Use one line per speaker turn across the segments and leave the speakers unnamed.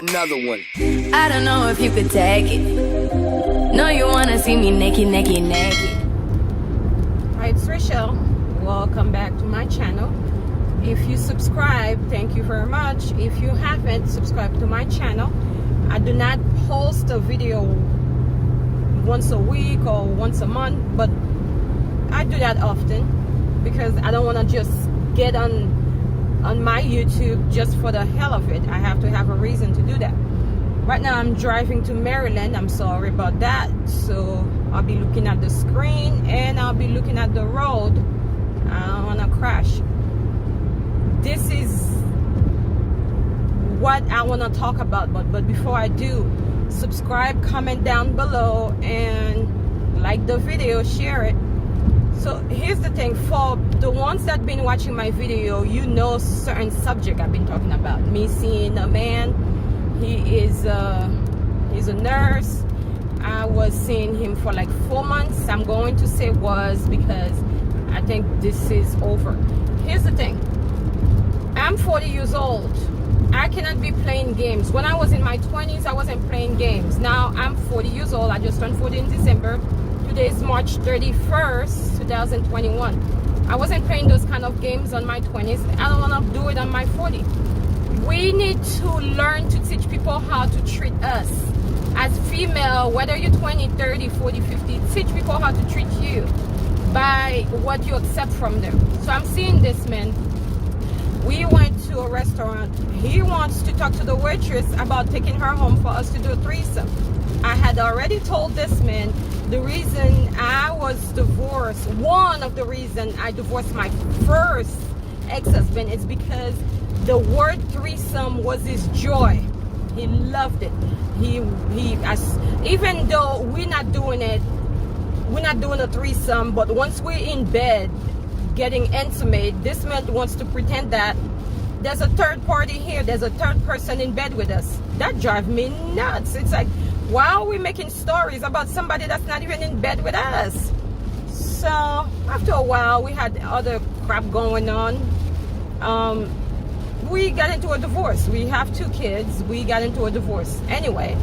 Another one.
I don't know if you could take it. No, you wanna see me naked, naked, naked.
Hi, it's Rachelle. Welcome back to my channel. If you subscribe, thank you very much. If you haven't subscribed to my channel, I do not post a video once a week or once a month, but I do that often because I don't want to just get on my YouTube just for the hell of it. I have to have a reason to do that. Right now I'm driving to Maryland. I'm sorry about that. So I'll be looking at the screen and I'll be looking at the road. I don't want to crash. This is what I want to talk about, but before I do, subscribe, comment down below, and like the video, share it. So here's the thing, for the ones that been watching my video, you know certain subject I've been talking about. Me seeing a man, he's a nurse. I was seeing him for like 4 months. I'm going to say was because I think this is over. Here's the thing, I'm 40 years old. I cannot be playing games. When I was in my 20s, I wasn't playing games. Now I'm 40 years old. I just turned 40 in December. Today is March 31st, 2021. I wasn't playing those kind of games on my 20s. I don't want to do it on my 40. We need to learn to teach people how to treat us. As female, whether you're 20, 30, 40, 50, teach people how to treat you by what you accept from them. So I'm seeing this man. We went to a restaurant. He wants to talk to the waitress about taking her home for us to do a threesome. I had already told this man the reason I was divorced, one of the reasons I divorced my first ex-husband is because the word threesome was his joy. He loved it. Even though we're not doing a threesome, but once we're in bed getting intimate, this man wants to pretend that there's a third party here, there's a third person in bed with us. That drives me nuts. It's like, why are we making stories about somebody that's not even in bed with us? So after a while, we had other crap going on. We got into a divorce. We have 2 kids. We got into a divorce. Anyway,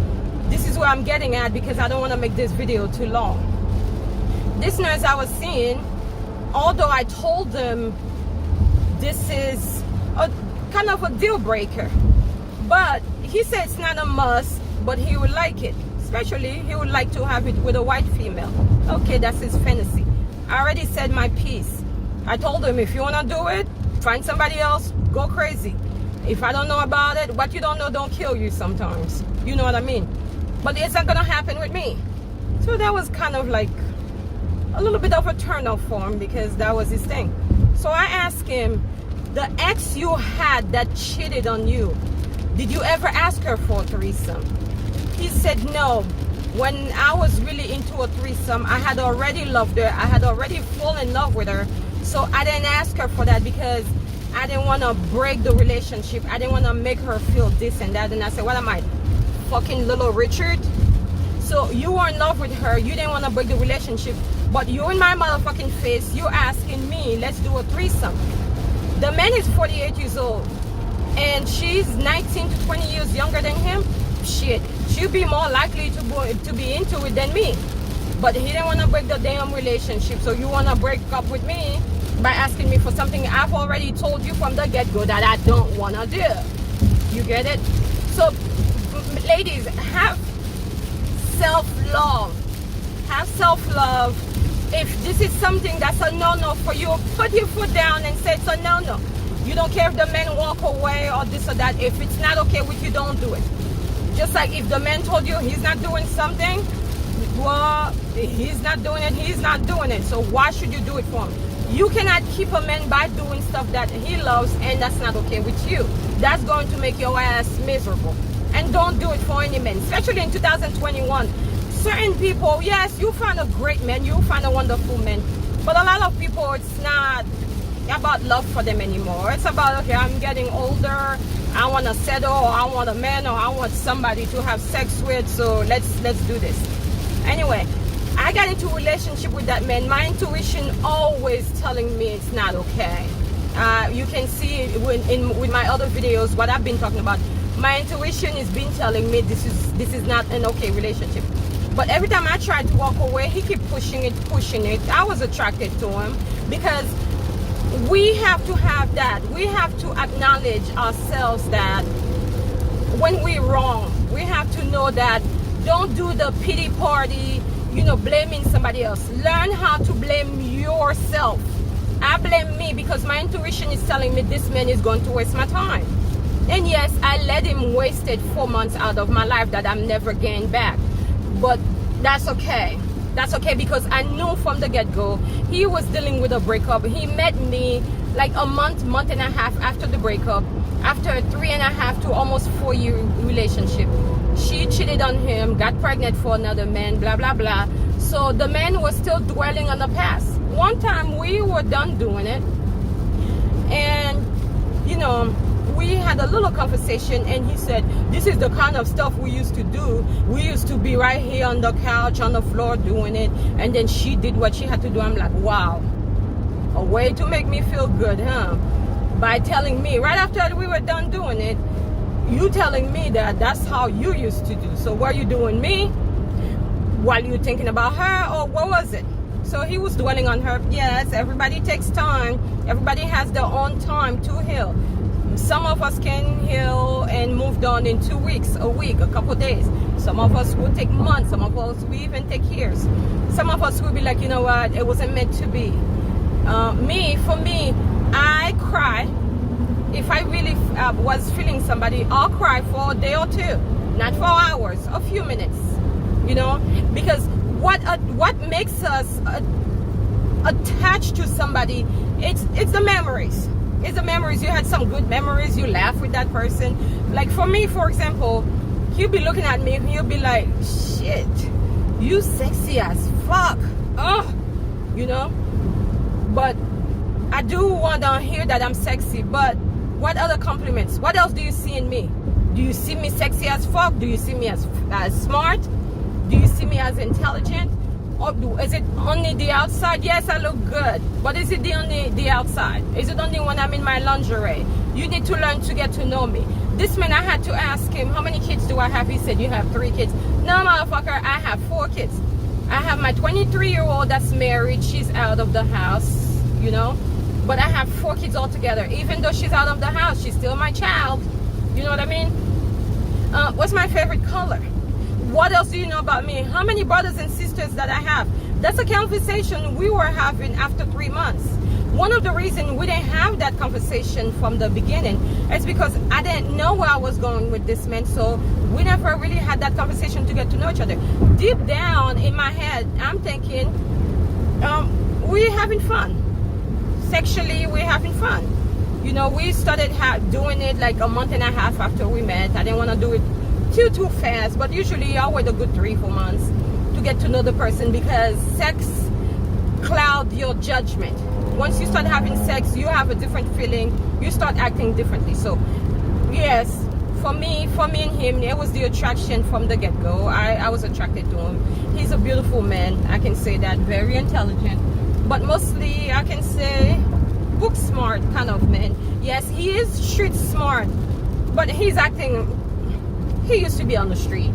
this is where I'm getting at because I don't want to make this video too long. This nurse I was seeing, although I told them this is a kind of a deal breaker, but he said it's not a must, but he would like it. Especially he would like to have it with a white female. Okay, that's his fantasy. I already said my piece. I told him, if you want to do it, find somebody else, go crazy. If I don't know about it, what you don't know don't kill you sometimes. You know what I mean? But it's not gonna happen with me. So that was kind of like a little bit of a turn off for him because that was his thing. So I asked him, the ex you had that cheated on you, did you ever ask her for a threesome? He said no. When I was really into a threesome, I had already loved her. I had already fallen in love with her. So I didn't ask her for that because I didn't want to break the relationship. I didn't want to make her feel this and that. And I said, what am I, fucking Little Richard? So you were in love with her. You didn't want to break the relationship. But you in my motherfucking face, you asking me, let's do a threesome. The man is 48 years old. And she's 19 to 20 years younger than him. Shit, she'll be more likely to be into it than me. But he didn't want to break the damn relationship. So you want to break up with me by asking me for something I've already told you from the get-go that I don't want to do. You get it? So, ladies, have self-love. Have self-love. If this is something that's a no-no for you, put your foot down and say it's a no-no. You don't care if the man walk away or this or that. If it's not okay with you, don't do it. Just like if the man told you he's not doing something, well, he's not doing it, he's not doing it. So why should you do it for him? You cannot keep a man by doing stuff that he loves and that's not okay with you. That's going to make your ass miserable. And don't do it for any man, especially in 2021. Certain people, yes, you find a great man, you find a wonderful man. But a lot of people, it's not about love for them anymore. It's about, okay, I'm getting older, I want to settle, or I want a man, or I want somebody to have sex with, so let's do this. Anyway, I got into a relationship with that man. My intuition always telling me it's not okay. You can see with my other videos what I've been talking about. my intuition is been telling me this is not an okay relationship. But every time I tried to walk away, he kept pushing it. I was attracted to him because we have to have that. We have to acknowledge ourselves that when we're wrong, we have to know that. Don't do the pity party, blaming somebody else. Learn how to blame yourself. I blame me because my intuition is telling me this man is going to waste my time. And yes, I let him waste 4 months out of my life that I'm never getting back. But that's okay. That's okay because I knew from the get-go he was dealing with a breakup. He met me like a month and a half after the breakup, after a 3.5 to almost 4-year relationship. She cheated on him, got pregnant for another man, blah, blah, blah. So the man was still dwelling on the past. One time we were done doing it, and we had a little conversation, and he said, this is the kind of stuff we used to do. We used to be right here on the couch, on the floor doing it, and then she did what she had to do. I'm like, wow, a way to make me feel good, huh? By telling me, right after we were done doing it, you telling me that that's how you used to do. So were you doing me while you thinking about her, or what was it? So he was dwelling on her. Yes, everybody takes time. Everybody has their own time to heal. Some of us can heal and move on in 2 weeks, a week, a couple days. Some of us will take months. Some of us will even take years. Some of us will be like, you know what, it wasn't meant to be. For me, I cry. If I really was feeling somebody, I'll cry for a day or two, not for hours, a few minutes, because what makes us attached to somebody, it's the memories. It's the memories. You had some good memories, you laugh with that person. Like for me, for example, he'll be looking at me and he'll be like, shit, you sexy as fuck. But I do want to hear that I'm sexy, but what other compliments? What else do you see in me? Do you see me sexy as fuck? Do you see me as smart? Do you see me as intelligent? Or is it only the outside? Yes, I look good. But is it only the outside? Is it only when I'm in my lingerie? You need to learn to get to know me. This man, I had to ask him, how many kids do I have? He said, you have 3 kids. No, motherfucker, I have 4 kids. I have my 23-year-old that's married. She's out of the house, But I have 4 kids altogether. Even though she's out of the house, she's still my child. You know what I mean? What's my favorite color? What else do you know about me? How many brothers and sisters that I have? That's a conversation we were having after 3 months. One of the reasons we didn't have that conversation from the beginning is because I didn't know where I was going with this man. So we never really had that conversation to get to know each other. Deep down in my head, I'm thinking, we're having fun. Sexually, we're having fun. We started doing it like a month and a half after we met. I didn't want to do it too fast, but usually I'll wait a good 3-4 months to get to know the person, because sex clouds your judgment. Once you start having sex, you have a different feeling. You start acting differently. So yes, for me and him, it was the attraction from the get-go. I was attracted to him. He's a beautiful man, I can say that. Very intelligent, but mostly I can say book smart kind of man. Yes, he is street smart, but he's acting, he used to be on the street,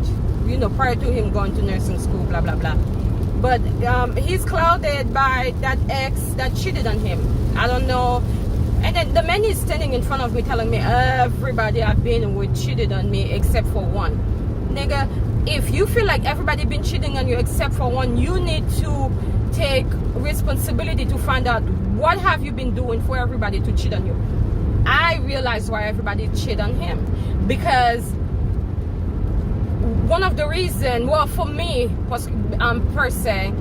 prior to him going to nursing school, blah, blah, blah. But he's clouded by that ex that cheated on him. I don't know. And then the man is standing in front of me telling me, everybody I've been with cheated on me except for one. Nigga, if you feel like everybody been cheating on you except for one, you need to take responsibility to find out what have you been doing for everybody to cheat on you. I realized why everybody cheated on him, because one of the reasons, well, for me, was per se,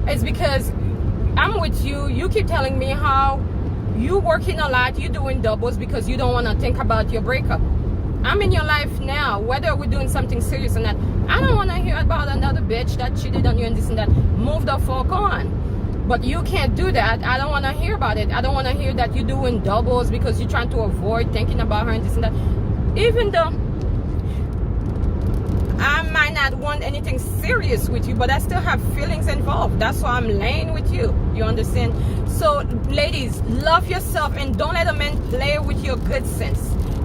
is because I'm with you. You keep telling me how you working a lot, you doing doubles because you don't want to think about your breakup. I'm in your life now, whether we're doing something serious or not. I don't want to hear about another bitch that cheated on you and this and that. Move the fuck on. But you can't do that. I don't want to hear about it. I don't want to hear that you're doing doubles because you're trying to avoid thinking about her and this and that. Even though I might not want anything serious with you, but I still have feelings involved. That's why I'm laying with you. You understand? So, ladies, love yourself and don't let a man play with your good sense.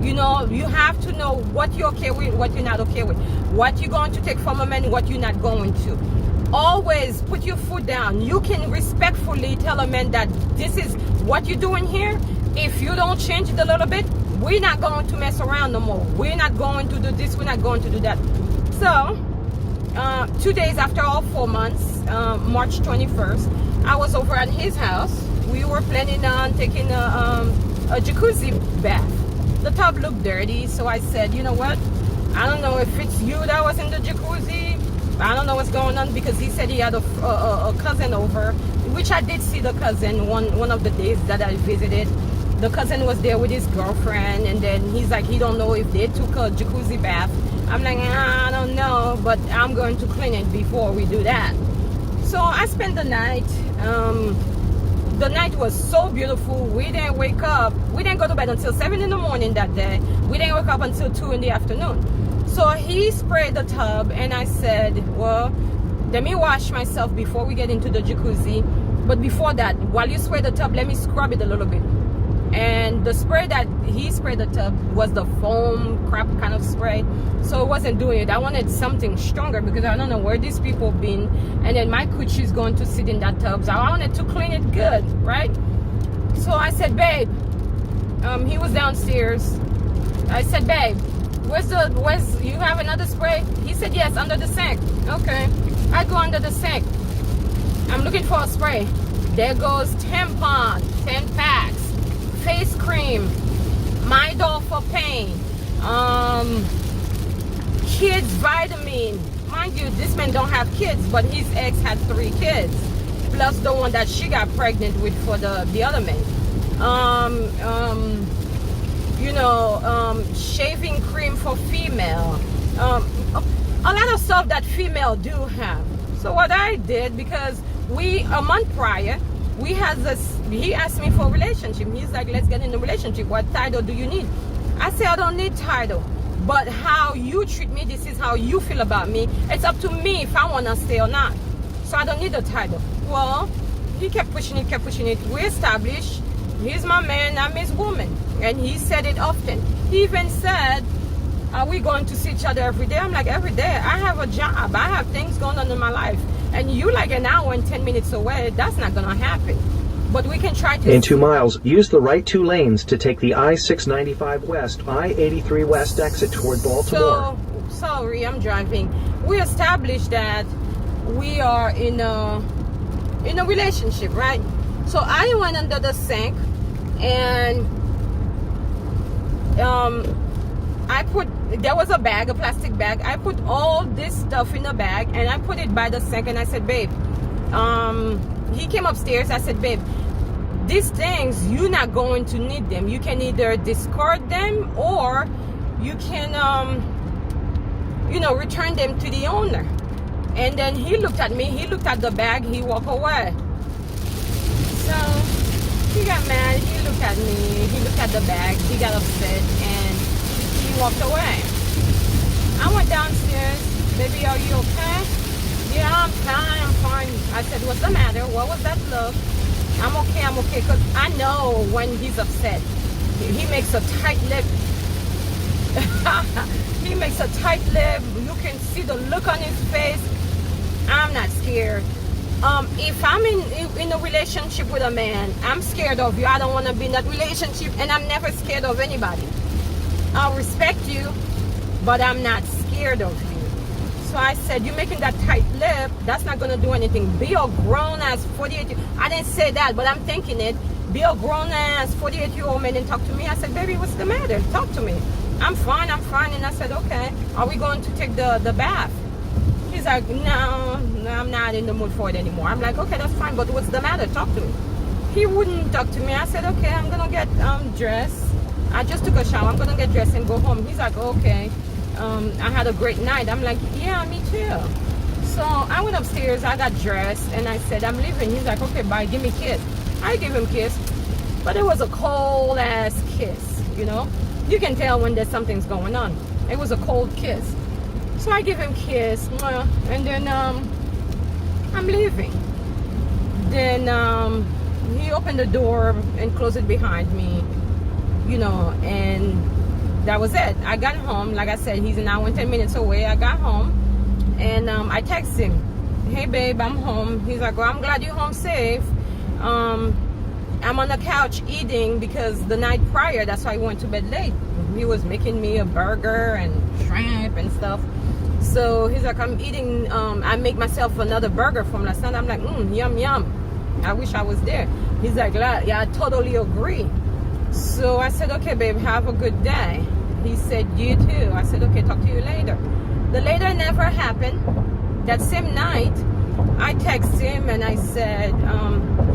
You know, you have to know what you're okay with, what you're not okay with, what you're going to take from a man, what you're not going to. Always put your foot down. You can respectfully tell a man that this is what you're doing here. If you don't change it a little bit, we're not going to mess around no more. We're not going to do this, we're not going to do that. So 2 days after all 4 months, March 21st, I was over at his house. We were planning on taking a jacuzzi bath. The tub looked dirty, so I said, you know what, I don't know if it's you that was in the jacuzzi. I don't know what's going on, because he said he had a cousin over, which I did see the cousin one of the days that I visited. The cousin was there with his girlfriend, and then he's like, he don't know if they took a jacuzzi bath. I'm like, I don't know, but I'm going to clean it before we do that. So I spent the night. The night was so beautiful. We didn't wake up. We didn't go to bed until 7 in the morning that day. We didn't wake up until 2 in the afternoon. So he sprayed the tub, and I said, well, let me wash myself before we get into the jacuzzi. But before that, while you spray the tub, let me scrub it a little bit. And the spray that he sprayed the tub was the foam crap kind of spray, so it wasn't doing it. I wanted something stronger, because I don't know where these people been, and then my coochie is going to sit in that tub, so I wanted to clean it good, right? So I said, babe, he was downstairs. I said, babe, where's you have another spray? He said, yes, under the sink. Okay, I go under the sink. I'm looking for a spray. There goes tampon, 10 packs. Face cream, my doll for pain, kids vitamin. Mind you, this man don't have kids, but his ex had 3 kids, plus the one that she got pregnant with for the other man. You know, shaving cream for female, a lot of stuff that female do have. So what I did, because a month prior, we had this, he asked me for a relationship. He's like, let's get in a relationship. What title do you need? I say, I don't need title, but how you treat me, this is how you feel about me. It's up to me if I want to stay or not. So I don't need a title. Well, he kept pushing it. We established, he's my man, I'm his woman. And he said it often. He even said, are we going to see each other every day? I'm like, every day. I have a job. I have things going on in my life. And you like an hour and 10 minutes away. That's not going to happen. But we can try to...
In 2 miles, use the right 2 lanes to take the I-695 West, I-83 West exit toward Baltimore.
So, sorry, I'm driving. We established that we are in a relationship, right? So I went under the sink, and there was a bag, a plastic bag. I put all this stuff in a bag, and I put it by the sink, and I said, babe, he came upstairs. I said, babe, these things, you're not going to need them. You can either discard them, or you can, you know, return them to the owner. And then he looked at me, he looked at the bag, he walked away. So he got mad, he looked at me, he looked at the bag, he got upset, and he walked away. I went downstairs. Baby, are you okay? Yeah, I'm fine. I said, what's the matter? What was that look? I'm okay, because I know when he's upset. He makes a tight lip. He makes a tight lip. You can see the look on his face. I'm not scared. If I'm in a relationship with a man, I'm scared of you. I don't want to be in that relationship, and I'm never scared of anybody. I'll respect you, but I'm not scared of you. So I said, you're making that tight lip, that's not going to do anything. Be a grown-ass 48... I didn't say that, but I'm thinking it. Be a grown-ass 48-year-old man and talk to me. I said, baby, what's the matter? Talk to me. I'm fine. And I said, okay, are we going to take the bath? He's like, no, I'm not in the mood for it anymore. I'm like, okay, that's fine, but what's the matter? Talk to me. He wouldn't talk to me. I said, okay, I'm going to get dressed. I just took a shower. I'm going to get dressed and go home. He's like, okay. I had a great night. I'm like, yeah, me too. So I went upstairs, I got dressed, and I said, I'm leaving. He's like, okay, bye, give me a kiss. I gave him a kiss, but it was a cold ass kiss, you know? You can tell when there's something's going on. It was a cold kiss. So I give him a kiss, and then I'm leaving. Then he opened the door and closed it behind me, you know, and that was it. I got home, like I said, he's an hour and 10 minutes away. I got home and I texted him, hey babe, I'm home. He's like, well, I'm glad you're home safe. I'm on the couch eating because the night prior, that's why I went to bed late. He was making me a burger and shrimp and stuff. So he's like, I'm eating, I make myself another burger from last night. I'm like, yum, yum. I wish I was there. He's like, yeah, I totally agree. So I said, okay, babe, have a good day. He said, you too. I said, okay, talk to you later. The later never happened. That same night, I texted him and I said,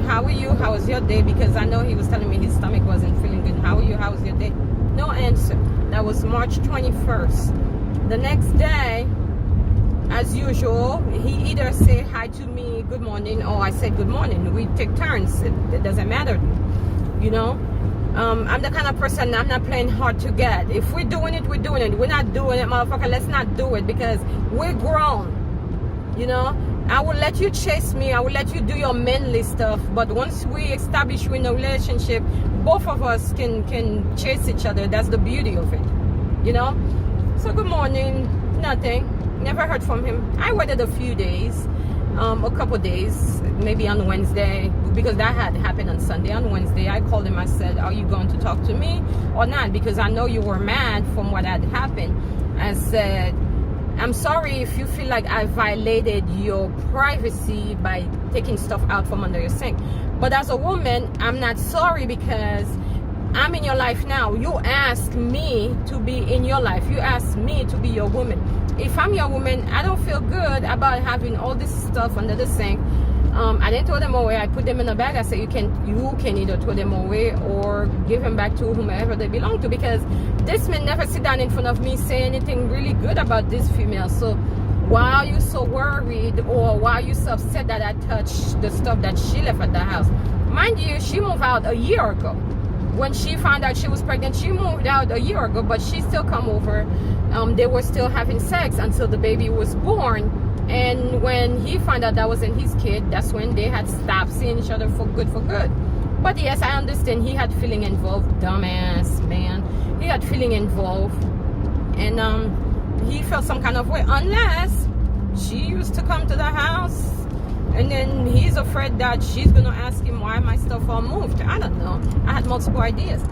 how are you? How was your day? Because I know he was telling me his stomach wasn't feeling good. How are you? How was your day? No answer. That was March 21st. The next day, as usual, he either say hi to me, good morning, or I said good morning. We take turns. It doesn't matter, you know. I'm the kind of person, I'm not playing hard to get. If we're doing it, we're doing it. We're not doing it, motherfucker, let's not do it because we're grown, you know. I will let you chase me. I will let you do your manly stuff. But once we establish we're in a relationship, both of us can chase each other. That's the beauty of it, you know. So good morning, nothing. Never heard from him. I waited a few days, a couple days, maybe on Wednesday, because that had happened on Sunday. On Wednesday, I called him. I said, are you going to talk to me or not? Because I know you were mad from what had happened. I said, I'm sorry if you feel like I violated your privacy by taking stuff out from under your sink. But as a woman, I'm not sorry because I'm in your life now. You asked me to be in your life. You asked me to be your woman. If I'm your woman, I don't feel good about having all this stuff under the sink. I didn't throw them away. I put them in a bag. I said you can either throw them away or give them back to whomever they belong to, because this man never sit down in front of me say anything really good about this female. So why are you so worried, or why are you so upset that I touched the stuff that she left at the house? Mind you, she moved out a year ago. When she found out she was pregnant, she moved out a year ago, but she still come over. They were still having sex until the baby was born. And when he found out that wasn't his kid, that's when they had stopped seeing each other for good. But yes, I understand he had feeling involved. Dumbass man, he had feeling involved, and he felt some kind of way. Unless she used to come to the house, and then he's afraid that she's gonna ask him why my stuff all moved. I don't know. I had multiple ideas.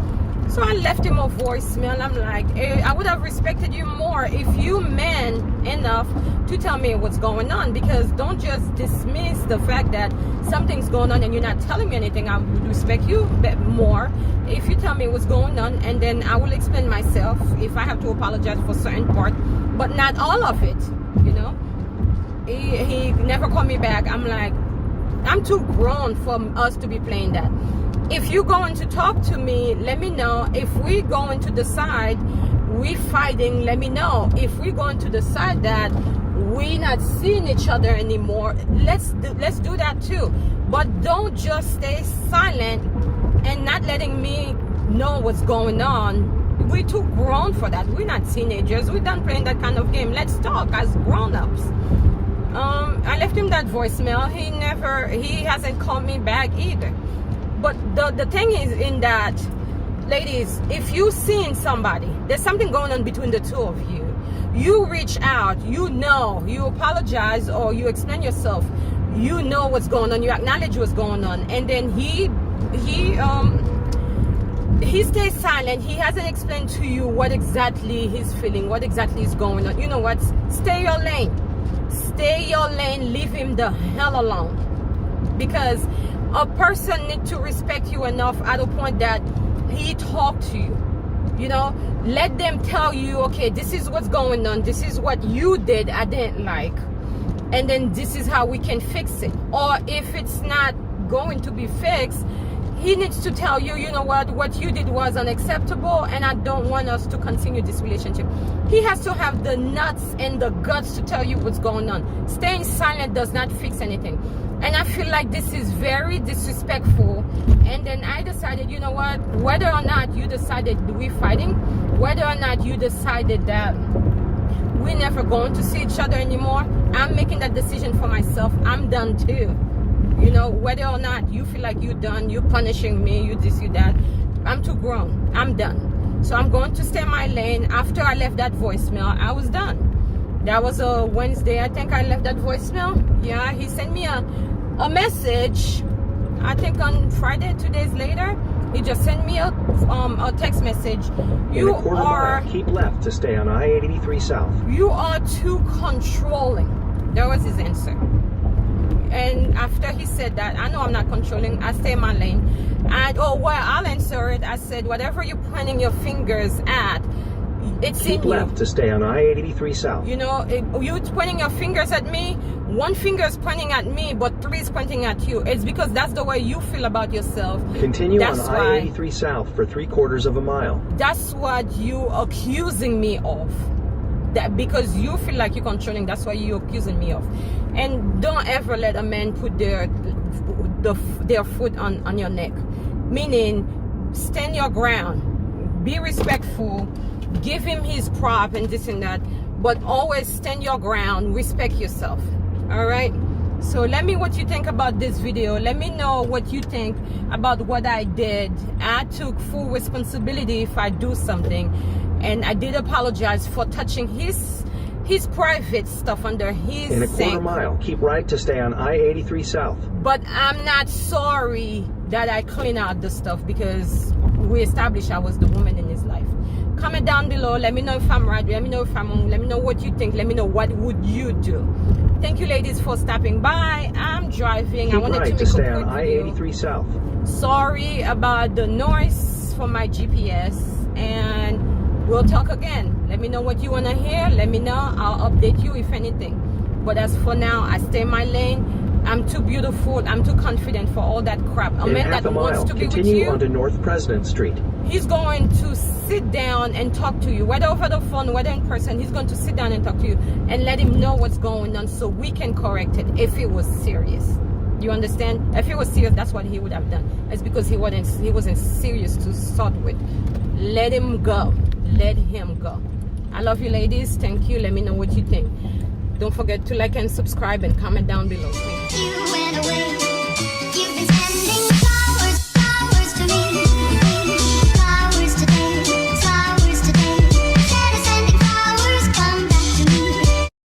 So I left him a voicemail. I'm like, hey, I would have respected you more if you man enough to tell me what's going on, because don't just dismiss the fact that something's going on and you're not telling me anything. I would respect you a bit more if you tell me what's going on, and then I will explain myself if I have to apologize for certain part, but not all of it, you know. He never called me back. I'm like, I'm too grown for us to be playing that. If you're going to talk to me, let me know. If we're going to decide we're fighting, let me know. If we're going to decide that we're not seeing each other anymore, let's do that too. But don't just stay silent and not letting me know what's going on. We're too grown for that. We're not teenagers. We're done playing that kind of game. Let's talk as grown-ups. I left him that voicemail. He hasn't called me back either. But the thing is in that, ladies, if you seeing somebody, there's something going on between the two of you, you reach out, you know, you apologize or you explain yourself, you know what's going on, you acknowledge what's going on, and then he stays silent. He hasn't explained to you what exactly he's feeling, what exactly is going on. You know what? Stay your lane. Stay your lane. Leave him the hell alone. Because a person needs to respect you enough at a point that he talk to you. You know, let them tell you, okay, this is what's going on. This is what you did I didn't like. And then this is how we can fix it. Or if it's not going to be fixed, he needs to tell you, you know what you did was unacceptable and I don't want us to continue this relationship. He has to have the nuts and the guts to tell you what's going on. Staying silent does not fix anything. And I feel like this is very disrespectful. And then I decided, you know what, whether or not you decided we're fighting, whether or not you decided that we're never going to see each other anymore, I'm making that decision for myself. I'm done too. You know, whether or not you feel like you're done, you're punishing me, you this, you that, I'm too grown. I'm done. So I'm going to stay in my lane. After I left that voicemail, I was done. That was a Wednesday, I think I left that voicemail. Yeah, he sent me a message, I think on Friday, 2 days later. He just sent me a text message.
In a quarter mile, keep left to stay on I-83 South.
You are too controlling. That was his answer. And after he said that, I know I'm not controlling. I stay in my lane. And I'll answer it. I said, whatever you're pointing your fingers at, it's
keep
in
left
you.
To stay on I-83 South.
You know, you pointing your fingers at me. One finger is pointing at me, but three is pointing at you. It's because that's the way you feel about yourself.
Continue
that's
on I-83 South for 3/4 of a mile.
That's what you accusing me of. That because you feel like you're controlling, that's what you're accusing me of. And don't ever let a man put their foot on your neck. Meaning, stand your ground, be respectful, give him his prop and this and that, but always stand your ground, respect yourself. All right? So let me what you think about this video. Let me know what you think about what I did. I took full responsibility if I do something, and I did apologize for touching his private stuff under his
In a quarter
sink.
mile, keep right to stay on I-83 South.
But I'm not sorry that I clean out the stuff, because we established I was the woman in his life. Comment down below. Let me know if I'm right. Let me know if I'm wrong. Let me know what you think. Let me know what would you do. Thank you, ladies, for stopping by. I'm driving.
Keep
I wanted
right
to
to
make
stay
a
on
quick video.
I-83 South.
Sorry about the noise from my GPS, and we'll talk again. Let me know what you want to hear. Let me know. I'll update you if anything. But as for now, I stay in my lane. I'm too beautiful. I'm too confident for all that crap. A
In
man
half
that
a mile,
wants to be with
continue
you,
onto North President Street.
he's going to sit down and talk to you, whether over the phone, whether in person. He's going to sit down and talk to you and let him know what's going on so we can correct it if it was serious. You understand? If it was serious, that's what he would have done. It's because he wasn't serious to start with. Let him go. Let him go. I love you, ladies. Thank you. Let me know what you think. Don't forget to like and subscribe and comment down below. Thank you.
You went away.